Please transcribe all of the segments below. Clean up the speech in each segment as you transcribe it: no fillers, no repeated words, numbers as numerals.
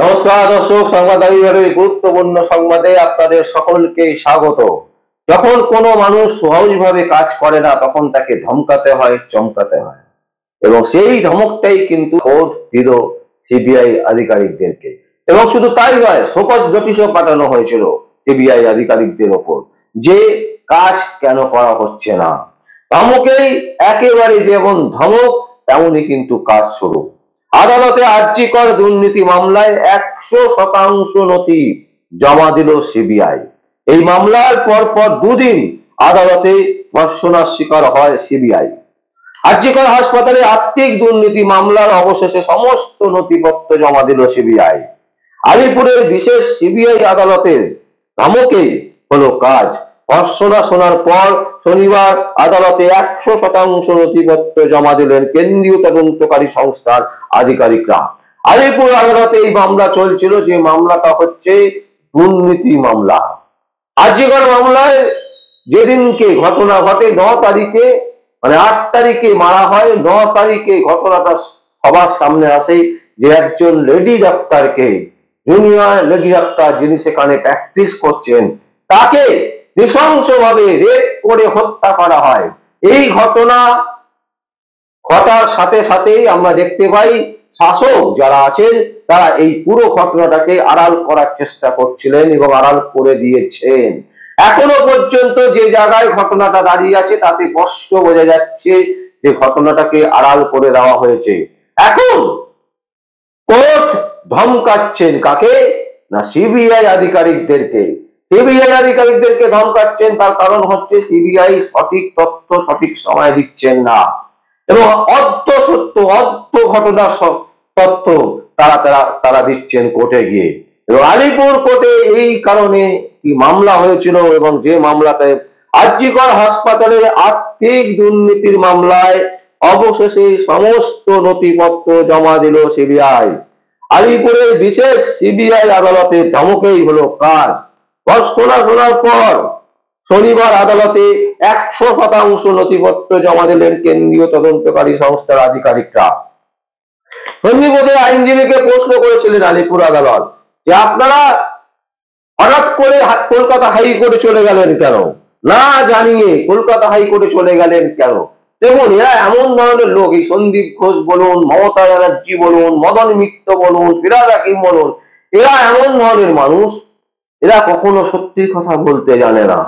নমস্কার দর্শক, সংবাদ বিভাগের গুরুত্বপূর্ণ সংবাদে আপনাদের সকলকে স্বাগত। যখন কোনো মানুষ সহজভাবে কাজ করে না তখন তাকে ধমকাতে হয়, চমকাতে হয়, এবং সেই ধমকটাই কিন্তু কোর্ট দিল সিবিআই আধিকারিকদেরকে। এবং শুধু তাই নয়, শোকজ নোটিশও পাঠানো হয়েছিল সিবিআই আধিকারিকদের ওপর যে কাজ কেন করা হচ্ছে না। ধমকেই একেবারে যেমন ধমক তেমনই কিন্তু কাজ শুরু। আদালতে আরজিকর দুর্নীতি মামলায় 100% নথি জমা দিল সিবিআই। এই মামলার পরপর দুদিন আদালতে ধর্ষণার শিকার হয় সিবিআই। আরজিকর হাসপাতালে আর্থিক দুর্নীতি মামলার অবশেষে সমস্ত নথিপত্র জমা দিল সিবিআই। আলিপুরের বিশেষ সিবিআই আদালতের ধমকে হলো কাজ। ধর্ষণা শোনার পর শনিবার আদালতে 100% নথিপত্র জমা দিলেন কেন্দ্রীয় তদন্তকারী সংস্থার আধিকারিকরা। আলিপুর আদালতে এই মামলা চলছিল, যে মামলাটা হচ্ছে দুর্নীতি মামলা। আরজিকর মামলায় যেদিনকে ঘটনা ঘটে 9 তারিখে, মানে 8 তারিখে মারা হয়, 9 তারিখে ঘটনাটা সবার সামনে আসে যে একজন লেডি ডাক্তারকে, জুনিয়র লেডি ডাক্তার যিনি সেখানে প্র্যাকটিস করছেন, তাকে নৃশংসভাবে রেপ করে হত্যা করা হয়। এই ঘটনা ঘটার সাথে সাথেই আমরা দেখতে পাই শাসক যারা আছেন তারা এই পুরো ঘটনাটাকে আড়াল করার চেষ্টা করছিলেন এবং আড়াল করে দিয়েছেন। এখনো পর্যন্ত যে জায়গায় ঘটনাটা দাঁড়িয়ে আছে তাতে স্পষ্ট বোঝা যাচ্ছে যে ঘটনাটাকে আড়াল করে দেওয়া হয়েছে। এখন কোর্ট ধমকাচ্ছেন কাকে? না, সিবিআই আধিকারিকদেরকে। সিবিআই আধিকারিকদেরকে ধমকাচ্ছেন, তার কারণ হচ্ছে সিবিআই সঠিক তথ্য সঠিক সময় দিচ্ছেন না এবং অর্ধ সত্য অর্ধ ঘটনার তথ্য তারা দিচ্ছেন কোর্টে গিয়ে। এবং আলিপুর কোর্টে এই কারণে কি মামলা হয়েছিল, এবং যে মামলাতে আরজিকর হাসপাতালের আর্থিক দুর্নীতির মামলায় অবশেষে সমস্ত নথিপত্র জমা দিল সিবিআই। আলিপুরের বিশেষ সিবিআই আদালতে ধমকেই হলো কাজ। ধর্ষণা শোনার পর শনিবার আদালতে 100% নথিপত্র জমা দিলেন কেন্দ্রীয় তদন্তকারী সংস্থার আধিকারিকরা। সন্দীপ ঘোষের আইনজীবীকে প্রশ্ন করেছিলেন আলিপুর আদালত যে আপনারা হঠাৎ করে কলকাতা হাইকোর্টে চলে গেলেন কেন, না জানিয়ে কলকাতা হাইকোর্টে চলে গেলেন কেন? দেখুন, এরা এমন ধরনের লোক, এই সন্দীপ ঘোষ বলুন, মমতা ব্যানার্জি বলুন, মদন মিত্র বলুন, ফিরহাদ হাকিম বলুন, এরা এমন ধরনের মানুষ, এরা কখনো সত্যির কথা বলতে জানে না।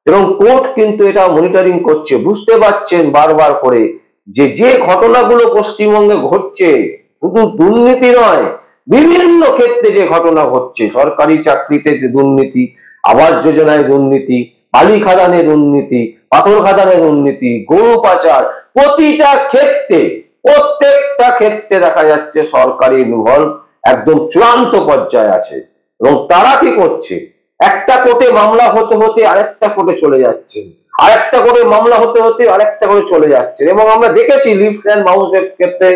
এবং কোর্ট কিন্তু এটা মনিটরিং করছে, বুঝতে পারছেন বারবার করে যে ঘটনাগুলো পশ্চিমবঙ্গে ঘটছে শুধু দুর্নীতি নয়, বিভিন্ন ক্ষেত্রে যে ঘটনা ঘটছে, সরকারি চাকরিতে যে দুর্নীতি, আবাস যোজনায় দুর্নীতি, বালি খাদানে দুর্নীতি, পাথর খাদানে দুর্নীতি, গরু পাচার, প্রতিটা ক্ষেত্রে প্রত্যেকটা ক্ষেত্রে দেখা যাচ্ছে সরকারি ইনভলভ একদম চূড়ান্ত পর্যায়ে আছে। এবং তারা কি করছে, একটা কোর্টে মামলা হতে হতে আরেকটা কোর্টে চলে যাচ্ছে, আরেকটা কোর্টে মামলা হতে হতে আরেকটা কোর্টে চলে যাচ্ছে। এবং আমরা দেখেছি লিফট অ্যান্ড বাউন্সের ক্ষেত্রে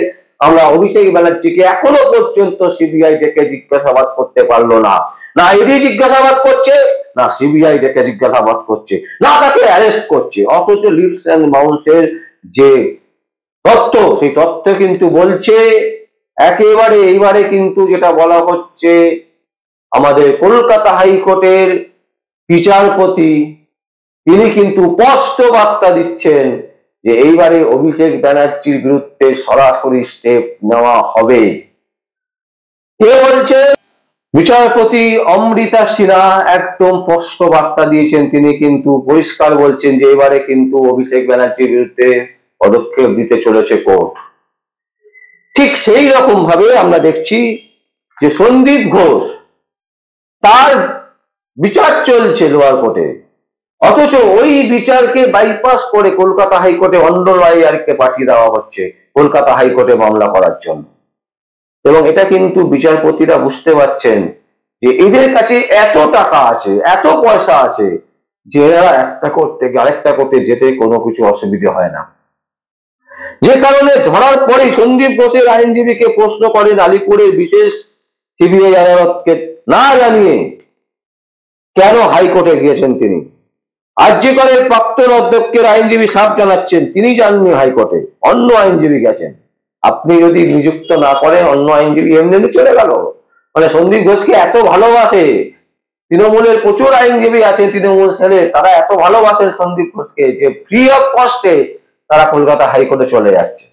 আমরা অভিষেক ব্যানার্জিকে এখনো পর্যন্ত সিবিআই ডেকে জিজ্ঞাসাবাদ করতে পারলো না। না ইডি জিজ্ঞাসাবাদ করছে, না সিবিআই ডেকে জিজ্ঞাসাবাদ করছে, না তাকে অ্যারেস্ট করছে। অথচ লিফট অ্যান্ড বাউন্সের যে তথ্য, সেই তথ্য কিন্তু বলছে একেবারে এইবারে কিন্তু যেটা বলা হচ্ছে, আমাদের কলকাতা হাইকোর্টের বিচারপতি তিনি কিন্তু স্পষ্ট বার্তা দিচ্ছেন যে এইবারে অভিষেক ব্যানার্জির বিরুদ্ধে সরাসরি স্টেপ নেওয়া হবে। কে বলছে? বিচারপতি অমৃতা সিনহা একদম স্পষ্ট বার্তা দিয়েছেন। তিনি কিন্তু পরিষ্কার বলছেন যে এবারে কিন্তু অভিষেক ব্যানার্জির বিরুদ্ধে পদক্ষেপ দিতে চলেছে কোর্ট। ঠিক সেই রকম ভাবে আমরা দেখছি যে সন্দীপ ঘোষ, তার বিচার চলছে লোয়ার কোর্টে, অথচ ওই বিচারকে বাইপাস করে কলকাতা হাইকোর্টে অন্য লয়ারকে পাঠিয়ে দেওয়া হচ্ছে কলকাতা হাইকোর্টে মামলা করার জন্য। এবং এটা কিন্তু বিচারপতিরা বুঝতে পারছেন যে এদের কাছে এত টাকা আছে, এত পয়সা আছে যে এরা একটা কোর্ট থেকে আরেকটা কোর্টে যেতে কোনো কিছু অসুবিধা হয় না। যে কারণে ধরার পরেই সন্দীপ ঘোষের আইনজীবীকে প্রশ্ন করেন আলিপুরের বিশেষ সিবিআই আদালতকে না জানিয়ে কেন হাইকোর্টে গিয়েছেন তিনি। আরজিকরের প্রাক্তন অধ্যক্ষের আইনজীবী সাফ জানাচ্ছেন তিনি যাননি হাইকোর্টে, অন্য আইনজীবী গেছেন। আপনি যদি নিযুক্ত না করেন, অন্য আইনজীবী এমনি চলে গেল, মানে সন্দীপ ঘোষকে এত ভালোবাসে, তৃণমূলের প্রচুর আইনজীবী আছেন তৃণমূল সেলে, তারা এত ভালোবাসেন সন্দীপ ঘোষকে যে ফ্রি অফ কস্টে তারা কলকাতা হাইকোর্টে চলে যাচ্ছে।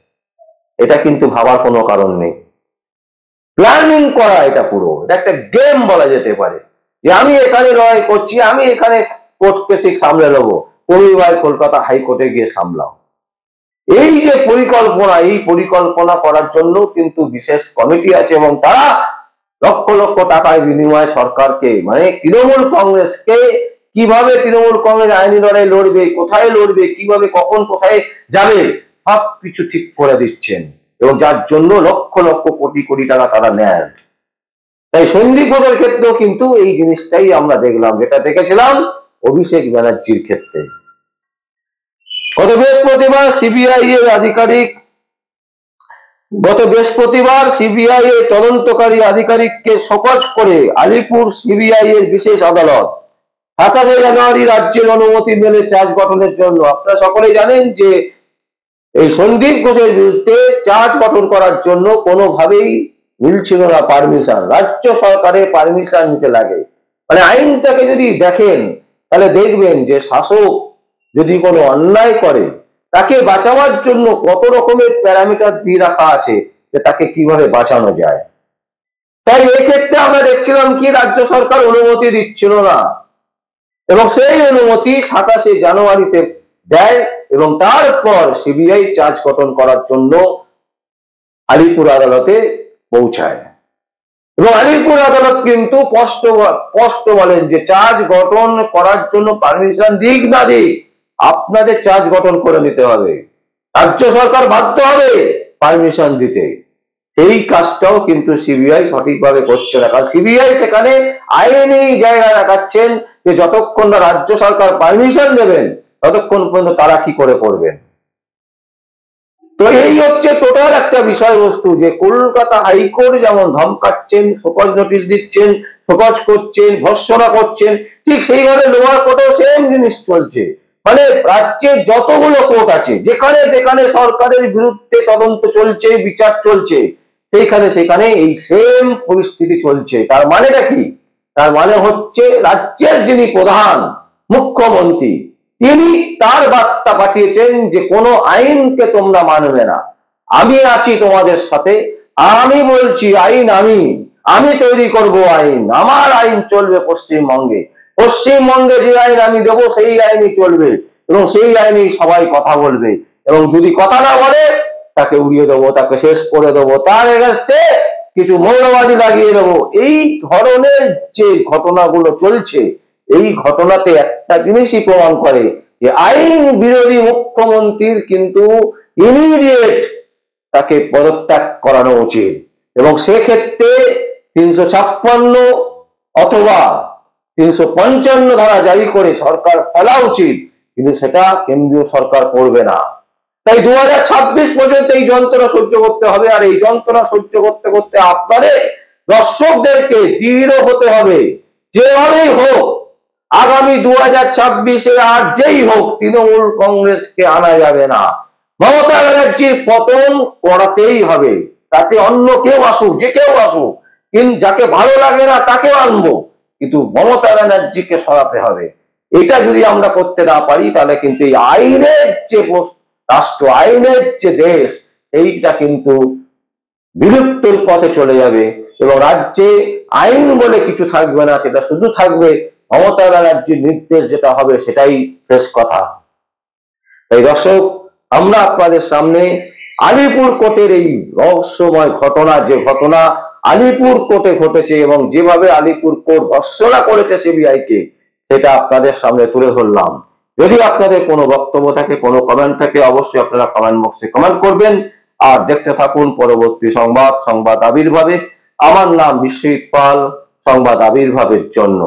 এটা কিন্তু ভাবার কোনো কারণ নেই, প্ল্যানিং করা, এটা পুরো এটা একটা গেম বলা যেতে পারে, যে আমি এখানে লড়াই করছি, আমি এখানে কোর্ট কেস সামলে নেবো, তুমি ভাই কলকাতা হাইকোর্টে গিয়ে সামলাও। এই যে পরিকল্পনা, এই পরিকল্পনা করার জন্য কিন্তু বিশেষ কমিটি আছে এবং তারা লক্ষ লক্ষ টাকার বিনিময়ে সরকারকে, মানে তৃণমূল কংগ্রেসকে, কিভাবে তৃণমূল কংগ্রেস আইনি লড়াই লড়বে, কোথায় লড়বে, কিভাবে কখন কোথায় যাবে, সবকিছু ঠিক করে দিচ্ছেন এবং যার জন্য লক্ষ লক্ষ কোটি কোটি টাকা তারা নেন। তাই সন্দীপ ঘোষের ক্ষেত্রেও কিন্তু এই জিনিসটাই আমরা দেখলাম, যেটা দেখেছিলাম অভিষেক ব্যানার্জির ক্ষেত্রে। গত বৃহস্পতিবার সিবিআই এর তদন্তকারী আধিকারিককে শোকজ করে আলিপুর সিবিআই এর বিশেষ আদালত 27 জানুয়ারি রাজ্যের অনুমতি মেলে চার্জ গঠনের জন্য। আপনারা সকলেই জানেন যে এই সন্দীপ ঘোষের বিরুদ্ধে চার্জ গঠন করার জন্য কোনোভাবেই মিলছিল না পারমিশন, রাজ্য সরকারের পারমিশন নিতে লাগে। মানে আইনটাকে যদি দেখেন তাহলে দেখবেন যে শাসক যদি কোনো অন্যায় করে তাকে বাঁচাবার জন্য কত রকমের প্যারামিটার দিয়ে রাখা আছে যে তাকে কিভাবে বাঁচানো যায়। তাই এক্ষেত্রে আমরা দেখছিলাম কি রাজ্য সরকার অনুমতি দিচ্ছিল না এবং সেই অনুমতি 27 জানুয়ারিতে দেয় এবং তারপর সিবিআই চার্জ গঠন করার জন্য আলিপুর আদালতে পৌঁছায় এবং আলিপুর আদালত কিন্তু স্পষ্ট বলেন যে চার্জ গঠন করার জন্য পারমিশন দিক না দিক আপনাদের চার্জ গঠন করে নিতে হবে, রাজ্য সরকার বাধ্য হবে পারমিশন দিতে। এই কাজটাও কিন্তু সিবিআই সঠিকভাবে করছে না, কারণ সিবিআই সেখানে আইনি জায়গায় রাখাচ্ছেন যে যতক্ষণ না রাজ্য সরকার পারমিশন দেবেন ততক্ষণ পর্যন্ত তারা কি করে করবেন। তো এই হচ্ছে টোটাল একটা বিষয়বস্তু, যে কলকাতা হাইকোর্ট যেমন ধমকাচ্ছেন, শোকজ নোটিশ দিচ্ছেন, শোকজ করছেন, ভর্ৎসনা করছেন, ঠিক সেইভাবে লোয়ার কোর্টেও সেম জিনিস চলছে। মানে রাজ্যের যতগুলো কোর্ট আছে, যেখানে যেখানে সরকারের বিরুদ্ধে তদন্ত চলছে, বিচার চলছে, সেখানে এই সেম পরিস্থিতি চলছে। তার মানেটা কি? তার মানে হচ্ছে রাজ্যের যিনি প্রধান মুখ্যমন্ত্রী, তিনি তার বার্তা পাঠিয়েছেন যে কোনো আইনকে তোমরা মানবে না, আমি আছি তোমাদের সাথে, আমি বলছি আইন আমি তৈরি করব আইন, আমার আইন চলবে পশ্চিমবঙ্গে, পশ্চিমবঙ্গে যে আইন আমি দেবো সেই আইনই চলবে এবং সেই আইনেই সবাই কথা বলবে এবং যদি কথা না বলে তাকে উড়িয়ে দেবো, তাকে শেষ করে দেবো, তার এগেইনস্টে কিছু মৌলবাদী লাগিয়ে দেবো। এই ধরনের যে ঘটনাগুলো চলছে, এই ঘটনাতে একটা জিনিসই প্রমাণ করে যে আইন বিরোধী মুখ্যমন্ত্রীর কিন্তু ইমিডিয়েট তাকে পদত্যাগ করানো উচিত এবং সেক্ষেত্রে 356 অথবা 355 ধারা জারি করে সরকার ফেলা উচিত, কিন্তু সেটা কেন্দ্রীয় সরকার করবে না। তাই 2026 পর্যন্ত এই যন্ত্রণা সহ্য করতে হবে, আর এই যন্ত্রণা সহ্য করতে করতে আপনাদের দর্শকদেরকে দৃঢ় হতে হবে, যেভাবেই হোক আগামী 2026-এ আর যেই হোক তৃণমূল কংগ্রেসকে আনা যাবে না, মমতা ব্যানার্জির পতন করাতেই হবে, তাতে অন্য কেউ আসুক, যে কেউ আসুক, কিন্তু যাকে ভালো লাগে না তাকেও আনবো, কিন্তু মমতা ব্যানার্জিকে সরাতে হবে। এটা যদি আমরা করতে না পারি তাহলে কিন্তু এই আইনের যে রাষ্ট্র, আইনের যে দেশ, এইটা কিন্তু বিলুপ্তির পথে চলে যাবে এবং রাজ্যে আইন বলে কিছু থাকবে না, সেটা শুধু থাকবে মমতা ব্যানার্জির নির্দেশ যেটা হবে সেটাই শেষ কথা। তাই দর্শক, আমরা আপনাদের সামনে আলিপুর কোর্টের এই রহস্যময় ঘটনা, যে ঘটনা আলিপুর কোর্টে ঘটেছে এবং যেভাবে আলিপুর কোর্ট ভর্ৎসনা করেছে সিবিআইকে, সেটা আপনাদের সামনে তুলে ধরলাম। যদি আপনাদের কোনো বক্তব্য থাকে, কোনো কমেন্ট থাকে, অবশ্যই আপনারা কমেন্ট বক্সে কমেন্ট করবেন। আর দেখতে থাকুন পরবর্তী সংবাদ আবির্ভাবে। আমার নাম বিশ্বজিৎ পাল, সংবাদ আবির্ভাবের জন্য।